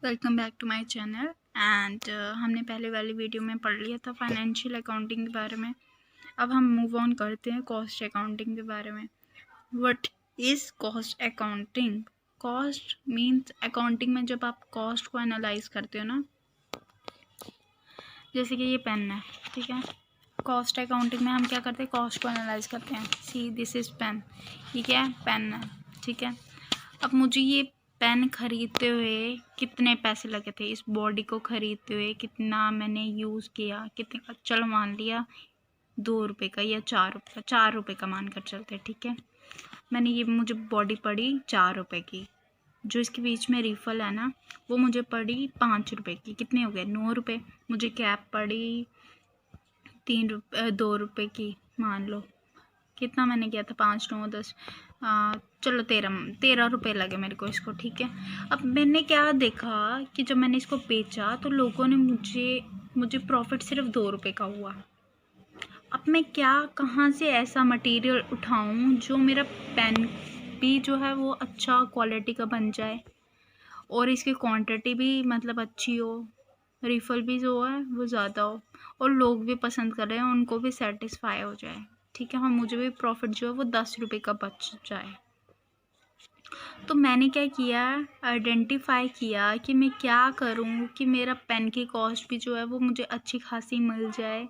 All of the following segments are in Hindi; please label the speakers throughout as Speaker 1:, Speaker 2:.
Speaker 1: Welcome back to my channel. And हमने पहले वाली वीडियो में पढ़ लिया था फाइनेंशियल अकाउंटिंग के बारे में। अब हम मूव ऑन करते हैं कॉस्ट अकाउंटिंग के बारे में। What is cost accounting? Cost means accounting में जब आप कॉस्ट को एनालाइज करते हो ना, जैसे कि ये पेन है, ठीक है। कॉस्ट अकाउंटिंग में हम क्या करते हैं? कॉस्ट को एनालाइज करते हैं। सी दिस इज़ पेन, ये क्या है? पेन है, ठीक है। अब मुझे ये पेन खरीदते हुए कितने पैसे लगे थे, इस बॉडी को खरीदते हुए कितना मैंने यूज़ किया, कितने का, चलो मान लिया 2 रुपये का या 4 रुपये का मान कर चलते, ठीक है। मैंने ये मुझे बॉडी पड़ी 4 रुपये की, जो इसके बीच में रिफल है ना, वो मुझे पड़ी 5 रुपये की। कितने हो गए? 9 रुपये। मुझे कैप पड़ी 2 रुपये की, मान लो। कितना मैंने किया था? 5 9 10, चलो 13 रुपये लगे मेरे को इसको, ठीक है। अब मैंने क्या देखा कि जब मैंने इसको बेचा तो लोगों ने मुझे प्रॉफिट सिर्फ 2 रुपये का हुआ। अब मैं क्या, कहाँ से ऐसा मटेरियल उठाऊं जो मेरा पेन भी जो है वो अच्छा क्वालिटी का बन जाए और इसकी क्वांटिटी भी मतलब अच्छी हो, रिफल भी जो है वो ज़्यादा हो और लोग भी पसंद कर रहे हैं, उनको भी सेटिस्फाई हो जाए, ठीक है। हाँ, मुझे भी प्रॉफिट जो है वो 10 रुपये का बच जाए। तो मैंने क्या किया, आइडेंटिफाई किया कि मैं क्या करूं कि मेरा पेन की कॉस्ट भी जो है वो मुझे अच्छी खासी मिल जाए।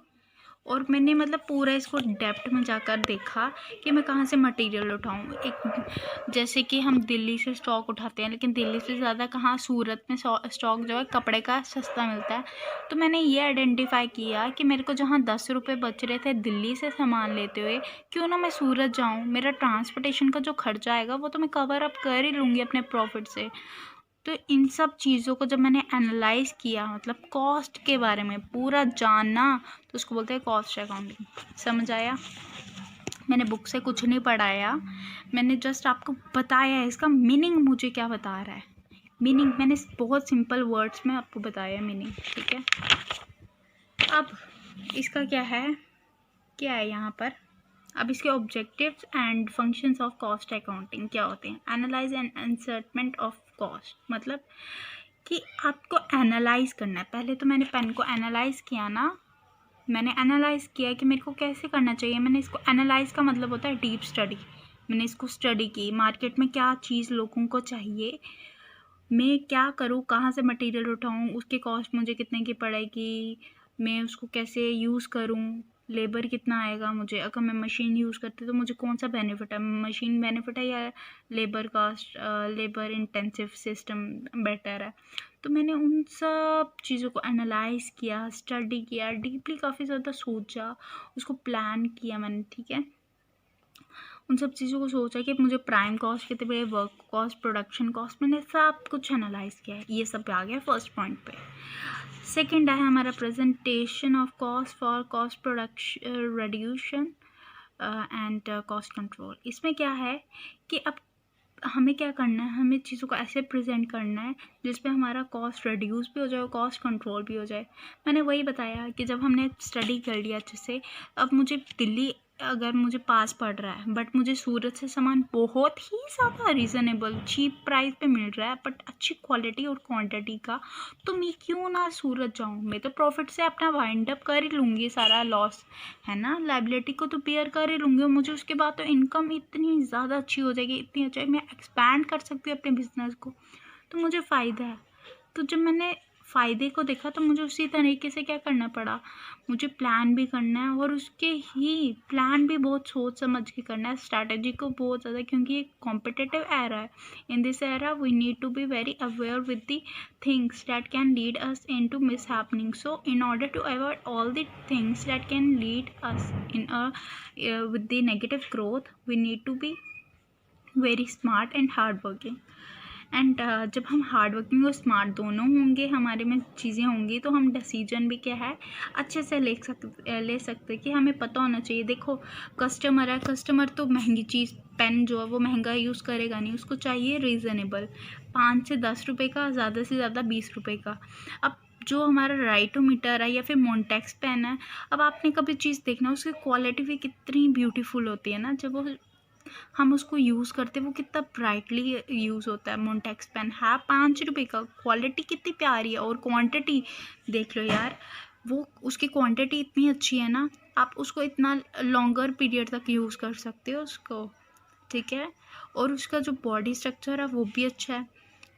Speaker 1: और मैंने मतलब पूरा इसको डेप्थ में जाकर देखा कि मैं कहाँ से मटेरियल उठाऊँ। एक जैसे कि हम दिल्ली से स्टॉक उठाते हैं, लेकिन दिल्ली से ज़्यादा कहाँ, सूरत में स्टॉक जो है कपड़े का सस्ता मिलता है। तो मैंने ये आइडेंटिफाई किया कि मेरे को जहाँ 10 रुपये बच रहे थे दिल्ली से सामान लेते हुए, क्यों ना मैं सूरत जाऊँ। मेरा ट्रांसपोर्टेशन का जो खर्चा आएगा वो तो मैं कवर अप कर ही लूँगी अपने प्रॉफिट से। तो इन सब चीज़ों को जब मैंने एनालाइज किया, मतलब कॉस्ट के बारे में पूरा जाना, तो उसको बोलते हैं कॉस्ट अकाउंटिंग। समझ आया? मैंने बुक से कुछ नहीं पढ़ाया, मैंने जस्ट आपको बताया है इसका मीनिंग मुझे क्या बता रहा है। मीनिंग मैंने बहुत सिंपल वर्ड्स में आपको बताया मीनिंग, ठीक है। अब इसका क्या है यहाँ पर। अब इसके objectives and functions of cost accounting क्या होते हैं? Analyse and assessment of cost, मतलब कि आपको एनालाइज करना है। पहले तो मैंने पेन को एनालाइज किया ना, मैंने एनालाइज किया कि मेरे को कैसे करना चाहिए। मैंने इसको एनालाइज का मतलब होता है डीप स्टडी। मैंने इसको स्टडी की, मार्केट में क्या चीज़ लोगों को चाहिए, मैं क्या करूँ, कहाँ से मटेरियल उठाऊँ, उसकी कॉस्ट मुझे कितने की पड़ेगी, मैं उसको कैसे यूज़ करूँ, लेबर कितना आएगा मुझे, अगर मैं मशीन यूज़ करती तो मुझे कौन सा बेनिफिट है, मशीन बेनिफिट है या labour cost, labour intensive system better है। तो मैंने उन सब चीज़ों को एनालाइज किया, स्टडी किया, डीपली काफ़ी ज़्यादा सोचा, उसको प्लान किया मैंने, ठीक है। उन सब चीज़ों को सोचा कि मुझे प्राइम कॉस्ट कितने बड़े, वर्क कॉस्ट, प्रोडक्शन कॉस्ट, मैंने सब कुछ एनालाइज किया है। ये सब आ गया फर्स्ट पॉइंट पे। सेकंड है हमारा presentation of cost for cost production reduction and cost control. इसमें क्या है कि अब हमें क्या करना है, हमें चीज़ों को ऐसे प्रेजेंट करना है जिसमें हमारा कॉस्ट रिड्यूस भी हो जाए और कॉस्ट कंट्रोल भी हो जाए। मैंने वही बताया कि जब हमने स्टडी कर लिया अच्छे से, अब मुझे दिल्ली अगर मुझे पास पड़ रहा है, बट मुझे सूरत से सामान बहुत ही ज़्यादा रीज़नेबल चीप प्राइस पे मिल रहा है, बट अच्छी क्वालिटी और क्वांटिटी का, तो मैं क्यों ना सूरत जाऊँ। मैं तो प्रॉफिट से अपना वाइंड अप कर ही लूँगी, सारा लॉस है ना, लाइबिलिटी को तो बेयर कर ही लूँगी, और मुझे उसके बाद तो इनकम इतनी ज़्यादा अच्छी हो जाएगी, इतनी अच्छी, मैं एक्सपैंड कर सकती हूँ अपने बिजनेस को, तो मुझे फ़ायदा है। तो जब मैंने फ़ायदे को देखा तो मुझे उसी तरीके से क्या करना पड़ा, मुझे प्लान भी करना है, और उसके ही प्लान भी बहुत सोच समझ के करना है, स्ट्रैटेजी को बहुत ज़्यादा, क्योंकि ये कॉम्पिटिटिव एरा है। In this era we need to be very aware with the things that can lead us into mishappening. So in order to avoid all the things that can lead us in with the negative growth, we need to be very smart and hard working. And जब हम हार्ड वर्किंग और स्मार्ट दोनों होंगे, हमारे में चीज़ें होंगी, तो हम डिसीजन भी क्या है अच्छे से ले सकते कि हमें पता होना चाहिए। देखो, कस्टमर है, कस्टमर तो महंगी चीज़, पेन जो है वो महंगा यूज़ करेगा नहीं, उसको चाहिए रीज़नेबल, 5 से 10 रुपये का, ज़्यादा से ज़्यादा 20 रुपये का। अब जो हमारा राइटोमीटर है या फिर मोन्टेक्स पेन है, अब आपने कभी चीज़ देखना, उसकी क्वालिटी भी कितनी ब्यूटीफुल होती है ना, जब वो हम उसको यूज़ करते हैं वो कितना ब्राइटली यूज़ होता है। मोन्टेक्स पेन है 5 रुपये का, क्वालिटी कितनी प्यारी है और क्वांटिटी देख लो यार, वो उसकी क्वांटिटी इतनी अच्छी है ना, आप उसको इतना लॉन्गर पीरियड तक यूज़ कर सकते हो उसको, ठीक है। और उसका जो बॉडी स्ट्रक्चर है वो भी अच्छा है।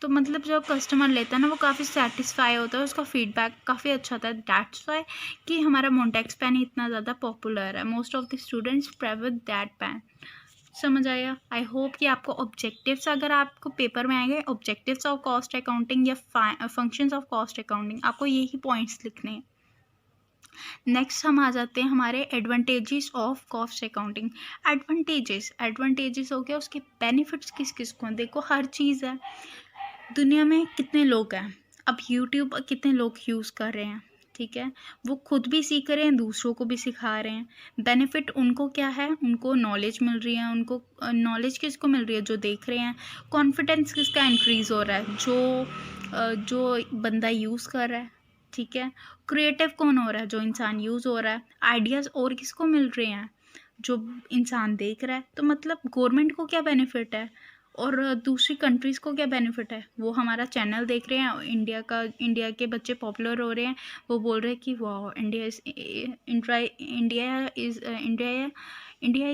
Speaker 1: तो मतलब जब कस्टमर लेता है ना वो काफ़ी सेटिस्फाई होता है, उसका फीडबैक काफ़ी अच्छा आता है। दैट्स वाई कि हमारा मोन्टेक्स पेन ही इतना ज़्यादा पॉपुलर है। Most of the students prefer that pain. समझ आया? आई होप कि आपको ऑब्जेक्टिव्स, अगर आपको पेपर में आएंगे ऑब्जेक्टिव्स ऑफ कॉस्ट अकाउंटिंग या फंक्शंस ऑफ कॉस्ट अकाउंटिंग, आपको यही पॉइंट्स लिखने हैं। नेक्स्ट हम आ जाते हैं हमारे advantages of cost accounting. Advantages हो गया, उसके बेनिफिट्स किस किस को। देखो हर चीज़ है, दुनिया में कितने लोग हैं, अब यूट्यूब कितने लोग यूज़ कर रहे हैं, ठीक है। वो खुद भी सीख रहे हैं, दूसरों को भी सिखा रहे हैं। बेनिफिट उनको क्या है, उनको नॉलेज मिल रही है। उनको नॉलेज किसको मिल रही है, जो देख रहे हैं। कॉन्फिडेंस किसका इंक्रीज़ हो रहा है, जो बंदा यूज़ कर रहा है, ठीक है। क्रिएटिव कौन हो रहा है, जो इंसान यूज़ हो रहा है। आइडियाज़ और किसको मिल रहे हैं, जो इंसान देख रहा है। तो मतलब गवर्नमेंट को क्या बेनिफिट है और दूसरी कंट्रीज़ को क्या बेनिफिट है। वो हमारा चैनल देख रहे हैं, इंडिया के बच्चे पॉपुलर हो रहे हैं, वो बोल रहे हैं कि वाह India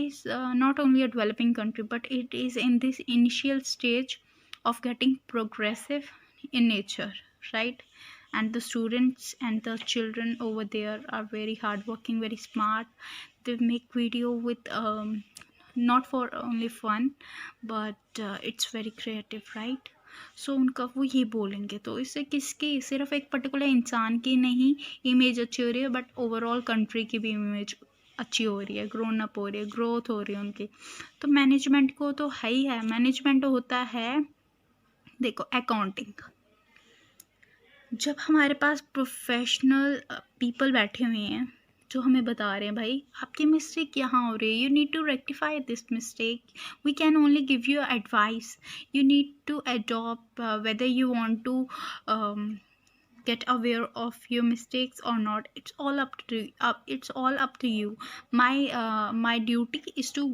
Speaker 1: is not only a developing country but it is in this initial stage of getting progressive in nature, right? And the students and the children over there are very hardworking, very smart. They make video with not for only fun but it's very creative, right? सो उनका वो ये बोलेंगे, तो इससे किसकी, सिर्फ एक पर्टिकुलर इंसान की नहीं इमेज अच्छी हो रही है बट ओवरऑल कंट्री की भी इमेज अच्छी हो रही है, ग्रोन अप हो रही है, ग्रोथ हो रही है उनकी। तो मैनेजमेंट को तो है ही है, मैनेजमेंट होता है, देखो अकाउंटिंग, जब हमारे पास प्रोफेशनल पीपल बैठे हुए हैं जो हमें बता रहे हैं भाई आपकी मिस्टेक यहाँ हो रही है, you need to rectify this mistake, we can only give you advice, you need to adopt whether you want to get aware of your mistakes or not. It's all up to you. My duty is to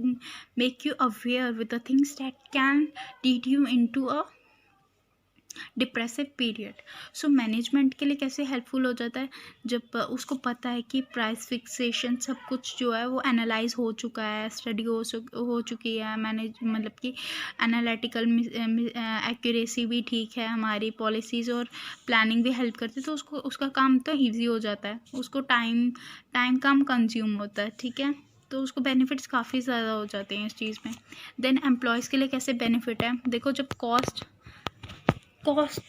Speaker 1: make you aware with the things that can lead you into a depressive period. So management के लिए कैसे हेल्पफुल हो जाता है, जब उसको पता है कि प्राइस फिक्सेशन सब कुछ जो है वो एनालाइज हो चुका है, स्टडी हो चुकी है, मतलब कि एनालिटिकल एक्यूरेसी भी ठीक है, हमारी पॉलिसीज़ और प्लानिंग भी हेल्प करती है, तो उसको उसका काम तो ईजी हो जाता है, उसको टाइम कम कंज्यूम होता है, ठीक है। तो उसको बेनिफिट्स काफ़ी ज़्यादा हो जाते हैं इस चीज़ में। देन एम्प्लॉयज़ के लिए कैसे बेनिफिट है, देखो जब कॉस्ट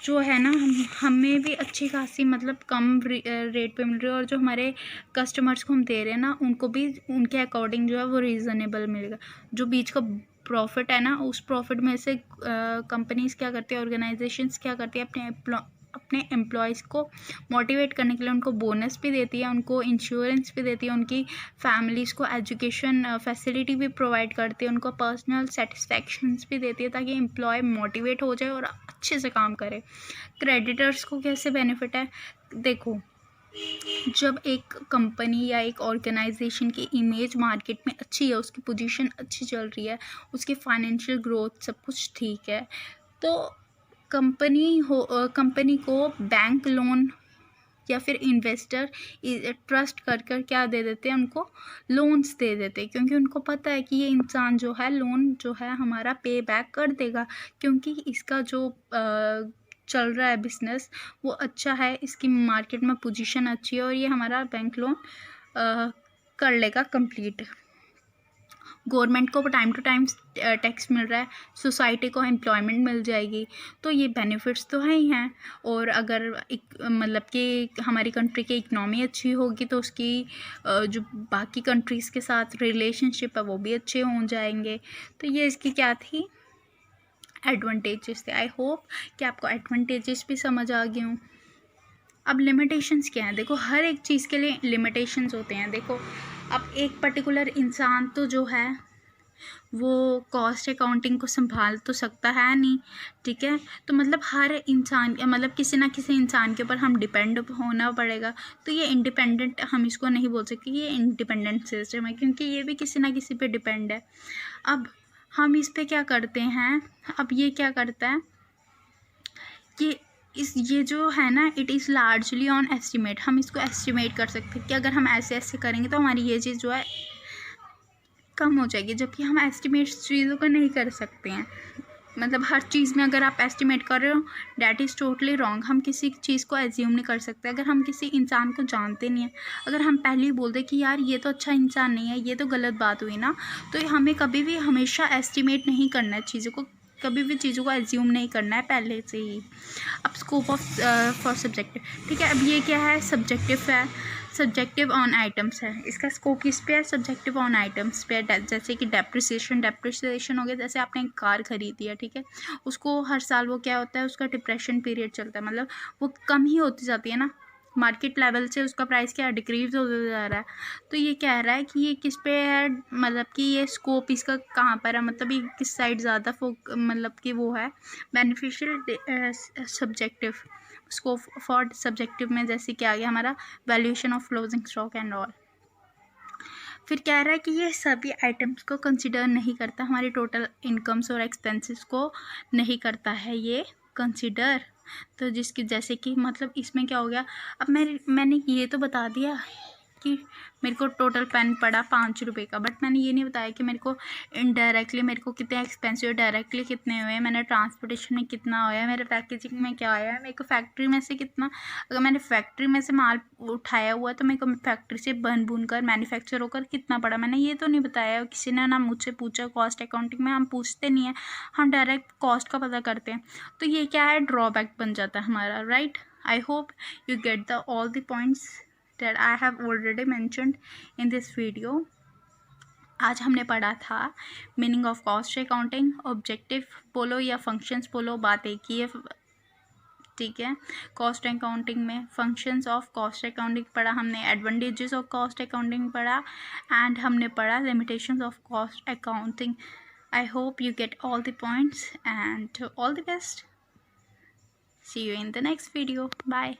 Speaker 1: जो है ना हमें भी अच्छी खासी मतलब कम रेट पे मिल रही है, और जो हमारे कस्टमर्स को हम दे रहे हैं ना उनको भी उनके अकॉर्डिंग जो है वो रीज़नेबल मिलेगा। जो बीच का प्रॉफिट है ना, उस प्रॉफिट में से कंपनीज़ क्या करती है, ऑर्गेनाइजेशंस क्या करती है, अपने एम्प्लॉयज़ को मोटिवेट करने के लिए उनको बोनस भी देती है, उनको इंश्योरेंस भी देती है, उनकी फैमिलीज़ को एजुकेशन फैसिलिटी भी प्रोवाइड करती है, उनको पर्सनल सेटिस्फैक्शंस भी देती है ताकि एम्प्लॉय मोटिवेट हो जाए और अच्छे से काम करे। क्रेडिटर्स को कैसे बेनिफिट है, देखो जब एक कंपनी या एक ऑर्गेनाइजेशन की इमेज मार्केट में अच्छी है, उसकी पोजीशन अच्छी चल रही है, उसकी फाइनेंशियल ग्रोथ सब कुछ ठीक है, तो कंपनी को बैंक लोन या फिर इन्वेस्टर ट्रस्ट कर क्या दे देते हैं, उनको लोन्स दे देते हैं, क्योंकि उनको पता है कि ये इंसान जो है लोन जो है हमारा पे बैक कर देगा, क्योंकि इसका जो चल रहा है बिजनेस वो अच्छा है, इसकी मार्केट में पोजीशन अच्छी है और ये हमारा बैंक लोन कर लेगा कंप्लीट। गवर्नमेंट को टाइम टू टाइम टैक्स मिल रहा है, सोसाइटी को एम्प्लॉयमेंट मिल जाएगी, तो ये बेनिफिट्स तो हैं ही हैं। और अगर मतलब कि हमारी कंट्री की इकनॉमी अच्छी होगी तो उसकी जो बाकी कंट्रीज़ के साथ रिलेशनशिप है वो भी अच्छे हो जाएंगे। तो ये इसकी क्या थी, एडवांटेजेस थे। आई होप कि आपको एडवांटेजेस भी समझ आ गए हों। अब लिमिटेशंस क्या हैं, देखो हर एक चीज़ के लिए लिमिटेशंस होते हैं। देखो अब एक पर्टिकुलर इंसान तो जो है वो कॉस्ट अकाउंटिंग को संभाल तो सकता है नहीं, ठीक है। तो मतलब हर इंसान मतलब किसी ना किसी इंसान के ऊपर हम डिपेंड होना पड़ेगा। तो ये इंडिपेंडेंट हम इसको नहीं बोल सकते, ये इंडिपेंडेंट सिस्टम है, क्योंकि ये भी किसी ना किसी पे डिपेंड है। अब हम इस पे क्या करते हैं, अब ये क्या करता है कि ये जो है ना, it is largely on estimate. हम इसको एस्टिमेट कर सकते हैं कि अगर हम ऐसे ऐसे करेंगे तो हमारी ये चीज़ जो है कम हो जाएगी, जबकि हम एस्टिमेट चीज़ों को नहीं कर सकते हैं। मतलब हर चीज़ में अगर आप एस्टिमेट कर रहे हो, डैट इज़ टोटली रॉन्ग। हम किसी चीज़ को एज्यूम नहीं कर सकते। अगर हम किसी इंसान को जानते नहीं हैं, अगर हम पहले ही बोल दें कि यार ये तो अच्छा इंसान नहीं है, ये तो गलत बात हुई ना, तो हमें कभी भी हमेशा एस्टिमेट नहीं करना है चीज़ों को, कभी भी चीज़ों को एज्यूम नहीं करना है पहले से ही। अब स्कोप ऑफ फॉर सब्जेक्टिव, ठीक है। अब ये क्या है, सब्जेक्टिव है, सब्जेक्टिव ऑन आइटम्स है। इसका स्कोप किस पे है, सब्जेक्टिव ऑन आइटम्स पे है। जैसे कि डेप्रिसिएशन हो गया, जैसे आपने एक कार खरीदी है, ठीक है, उसको हर साल वो क्या होता है, उसका डिप्रेशन पीरियड चलता है, मतलब वो कम ही होती जाती है ना, मार्केट लेवल से उसका प्राइस क्या डिक्रीज होता जा रहा है। तो ये कह रहा है कि ये किस पे है, मतलब कि ये स्कोप इसका कहाँ पर है, मतलब ये किस साइड ज़्यादा मतलब कि वो है beneficial subjective. Scope for subjective में जैसे क्या आ गया हमारा, valuation of closing stock and all. फिर कह रहा है कि ये सभी आइटम्स को कंसिडर नहीं करता, हमारी टोटल इनकम्स और एक्सपेंसेस को नहीं करता है ये कंसिडर। तो जिसकी जैसे कि मतलब इसमें क्या हो गया, अब मैंने ये तो बता दिया कि मेरे को टोटल पेन पड़ा 5 रुपये का, बट मैंने ये नहीं बताया कि मेरे को इनडायरेक्टली मेरे को कितने एक्सपेंसिव, डायरेक्टली कितने हुए, मैंने ट्रांसपोर्टेशन में कितना आया, मेरे पैकेजिंग में क्या आया, मेरे को फैक्ट्री में से कितना, अगर मैंने फैक्ट्री में से माल उठाया हुआ तो मेरे को फैक्ट्री से बन बुन कर मैन्युफैक्चर होकर कितना पड़ा, मैंने ये तो नहीं बताया। किसी ने ना मुझसे पूछा, कॉस्ट अकाउंटिंग में हम पूछते नहीं हैं, हम डायरेक्ट कॉस्ट का पता करते हैं। तो ये क्या है, ड्रॉबैक बन जाता है हमारा, right. I hope you get the all the points that I have already mentioned in this video. आज हमने पढ़ा था meaning of cost accounting, objective बोलो या फंक्शंस बोलो, बात एक ही है, ठीक है। कॉस्ट अकाउंटिंग में फंक्शंस ऑफ कॉस्ट अकाउंटिंग पढ़ा हमने, एडवांटेजेस ऑफ कॉस्ट अकाउंटिंग पढ़ा, एंड हमने पढ़ा limitations of cost accounting. I hope you get all the points and all the best. See you in the next video. Bye.